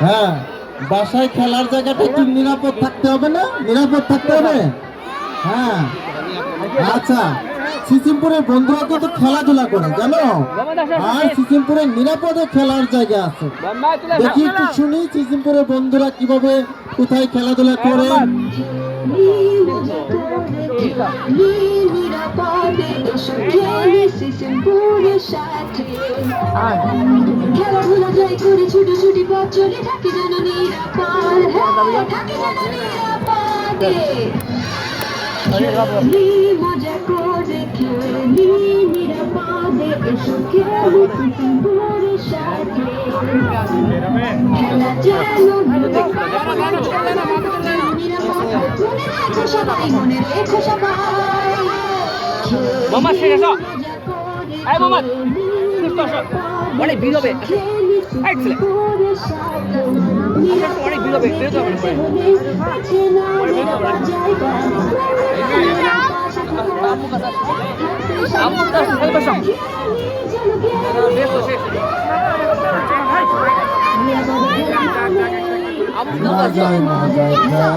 হ্যাঁ, বাসায় খেলার জায়গাটা একটু নিরাপদ থাকতে হবে না? নিরাপদ থাকতে হবে। হ্যাঁ, আচ্ছা। সিসিমপুরের বন্ধুরা কত খেলাধুলা করে জানো, আর সিসিমপুরে নিরাপদে খেলার জায়গা আছে। দেখি একটু শুনি সিসিমপুরের বন্ধুরা কিভাবে কোথায় খেলাধুলা করে। খেলাধুলা যাই করে ছুটো ছুটি পথ চলে থাকি যেন নিরাপদ, থাকি যেন নিরাপদে। মজা করে খেলি নিরাপদে, এসো খেলি সিসিমপুরের সাথে। খেলা যেন নিরাপদ, সবাই মনে রেখো সবাই। মামা শেষ আসো, এই মামা অনেক ভিড় হবে, অনেক ভিড় হবে, বেরোতে হবে মজায় মজায় খেলা।